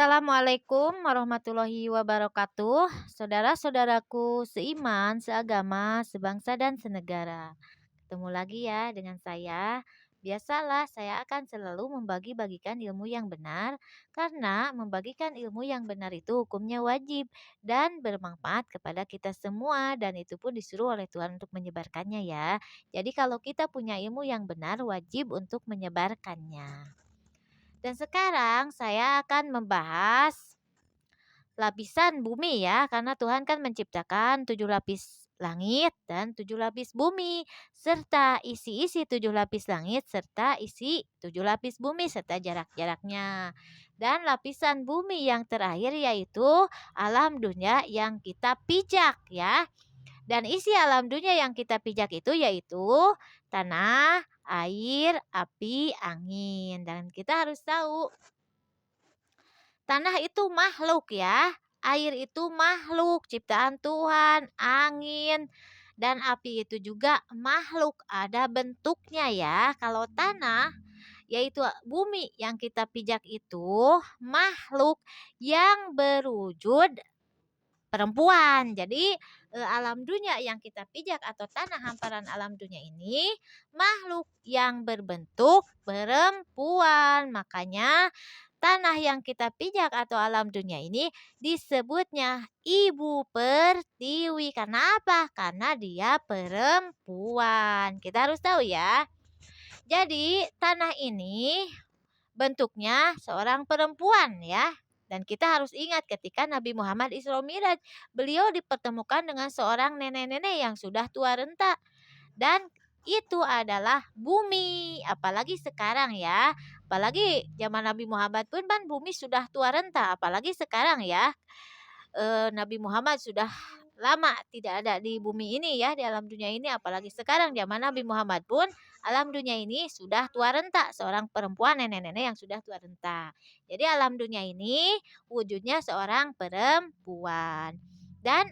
Assalamualaikum warahmatullahi wabarakatuh. Saudara-saudaraku seiman, seagama, sebangsa dan senegara. Ketemu lagi ya dengan saya. Biasalah saya akan selalu membagi-bagikan ilmu yang benar karena membagikan ilmu yang benar itu hukumnya wajib dan bermanfaat kepada kita semua dan itu pun disuruh oleh Tuhan untuk menyebarkannya ya. Jadi kalau kita punya ilmu yang benar wajib untuk menyebarkannya. Dan sekarang saya akan membahas lapisan bumi ya, karena Tuhan kan menciptakan 7 lapis langit dan 7 lapis bumi, serta isi-isi 7 lapis langit, serta isi 7 lapis bumi, serta jarak-jaraknya. Dan lapisan bumi yang terakhir yaitu alam dunia yang kita pijak ya. Dan isi alam dunia yang kita pijak itu yaitu tanah, air, api, angin. Dan kita harus tahu tanah itu makhluk ya, air itu makhluk ciptaan Tuhan, angin dan api itu juga makhluk, ada bentuknya ya. Kalau tanah yaitu bumi yang kita pijak itu makhluk yang berwujud perempuan. Jadi alam dunia yang kita pijak atau tanah hamparan alam dunia ini makhluk yang berbentuk perempuan. Makanya tanah yang kita pijak atau alam dunia ini disebutnya Ibu Pertiwi. Karena apa? Karena dia perempuan. Kita harus tahu ya. Jadi tanah ini bentuknya seorang perempuan ya. Dan kita harus ingat ketika Nabi Muhammad Isra Mi'raj, beliau dipertemukan dengan seorang nenek-nenek yang sudah tua renta. Dan itu adalah bumi, apalagi sekarang ya. Apalagi zaman Nabi Muhammad pun kan bumi sudah tua renta, apalagi sekarang ya. Nabi Muhammad sudah lama tidak ada di bumi ini ya, di alam dunia ini, apalagi sekarang zaman Nabi Muhammad pun alam dunia ini sudah tua renta, seorang perempuan nenek-nenek yang sudah tua renta. Jadi alam dunia ini wujudnya seorang perempuan. Dan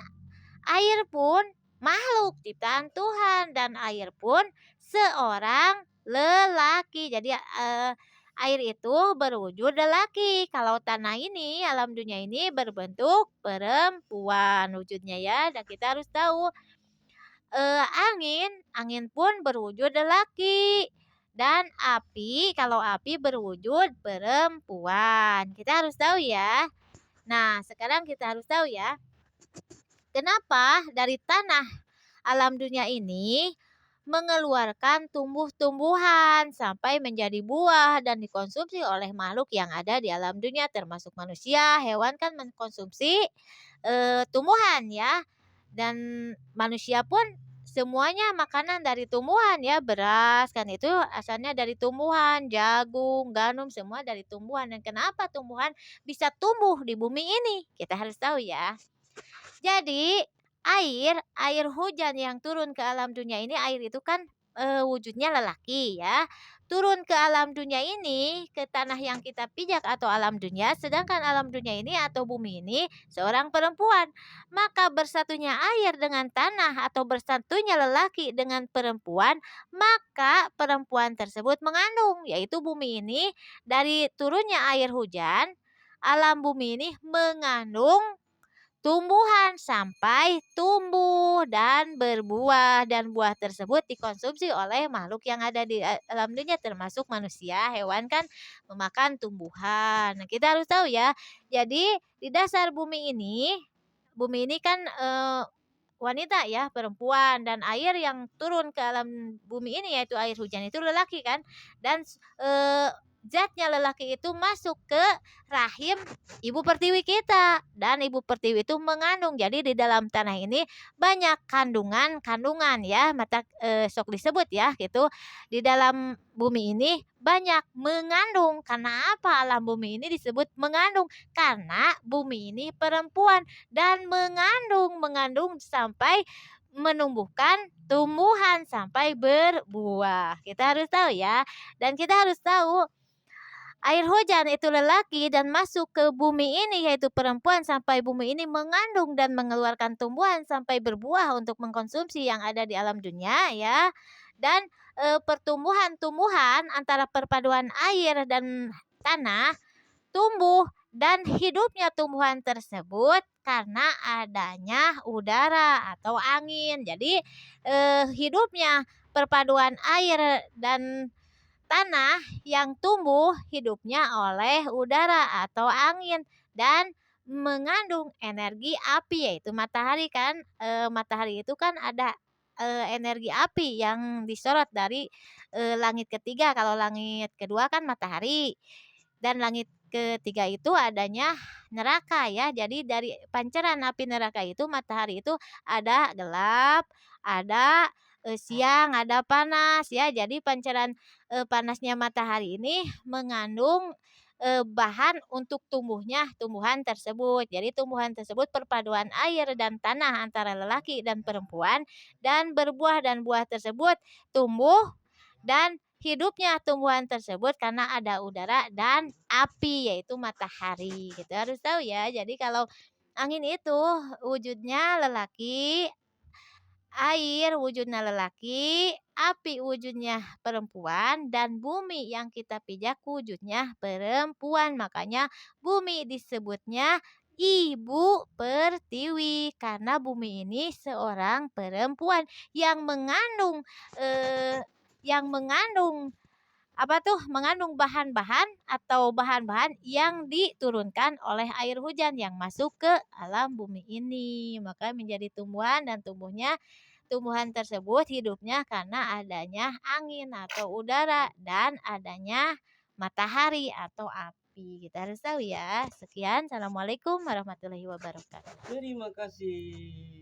air pun makhluk ciptaan Tuhan dan air pun seorang lelaki. Jadi air itu berwujud lelaki. Kalau tanah ini, alam dunia ini berbentuk perempuan wujudnya ya. Dan kita harus tahu angin pun berwujud lelaki. Dan api, kalau api berwujud perempuan. Kita harus tahu ya. Nah, sekarang kita harus tahu ya. Kenapa dari tanah alam dunia ini mengeluarkan tumbuh-tumbuhan sampai menjadi buah dan dikonsumsi oleh makhluk yang ada di alam dunia termasuk manusia, hewan kan mengkonsumsi tumbuhan ya. Dan manusia pun semuanya makanan dari tumbuhan ya, beras kan itu asalnya dari tumbuhan, jagung, gandum semua dari tumbuhan. Dan kenapa tumbuhan bisa tumbuh di bumi ini? Kita harus tahu ya. Jadi air hujan yang turun ke alam dunia ini, air itu kan wujudnya lelaki ya. Turun ke alam dunia ini, ke tanah yang kita pijak atau alam dunia, sedangkan alam dunia ini atau bumi ini seorang perempuan. Maka bersatunya air dengan tanah atau bersatunya lelaki dengan perempuan, maka perempuan tersebut mengandung, yaitu bumi ini dari turunnya air hujan, alam bumi ini mengandung tumbuhan sampai tumbuh dan berbuah dan buah tersebut dikonsumsi oleh makhluk yang ada di alam dunia termasuk manusia, hewan kan memakan tumbuhan. Nah, kita harus tahu ya. Jadi di dasar bumi ini kan wanita ya, perempuan dan air yang turun ke alam bumi ini yaitu air hujan itu lelaki kan. Dan zatnya lelaki itu masuk ke rahim Ibu Pertiwi kita dan Ibu Pertiwi itu mengandung. Jadi di dalam tanah ini banyak kandungan ya, mata sok disebut ya gitu. Di dalam bumi ini banyak mengandung. Karena apa alam bumi ini disebut mengandung? Karena bumi ini perempuan dan mengandung sampai menumbuhkan tumbuhan sampai berbuah. Kita harus tahu ya. Dan kita harus tahu air hujan itu lelaki dan masuk ke bumi ini yaitu perempuan sampai bumi ini mengandung dan mengeluarkan tumbuhan sampai berbuah untuk mengkonsumsi yang ada di alam dunia ya. Dan pertumbuhan-tumbuhan antara perpaduan air dan tanah tumbuh Dan hidupnya tumbuhan tersebut karena adanya udara atau angin. Jadi, hidupnya perpaduan air dan tanah yang tumbuh hidupnya oleh udara atau angin dan mengandung energi api yaitu matahari kan, matahari itu kan ada, energi api yang disorot dari, langit ketiga, kalau langit kedua kan matahari, dan langit ketiga itu adanya neraka ya. Jadi dari pancaran api neraka itu matahari itu ada gelap, ada, siang, ada panas ya. Jadi pancaran panasnya matahari ini mengandung, bahan untuk tumbuhnya tumbuhan tersebut. Jadi tumbuhan tersebut perpaduan air dan tanah antara lelaki dan perempuan dan berbuah dan buah tersebut tumbuh dan hidupnya tumbuhan tersebut karena ada udara dan api yaitu matahari gitu. Harus tahu ya. Jadi kalau angin itu wujudnya lelaki, air wujudnya lelaki, api wujudnya perempuan, dan bumi yang kita pijak wujudnya perempuan. Makanya bumi disebutnya Ibu Pertiwi karena bumi ini seorang perempuan yang mengandung yang mengandung apa tuh? Mengandung bahan-bahan atau bahan-bahan yang diturunkan oleh air hujan yang masuk ke alam bumi ini. Maka menjadi tumbuhan dan tumbuhan tersebut hidupnya karena adanya angin atau udara dan adanya matahari atau api. Kita harus tahu ya. Sekian, assalamualaikum warahmatullahi wabarakatuh. Terima kasih.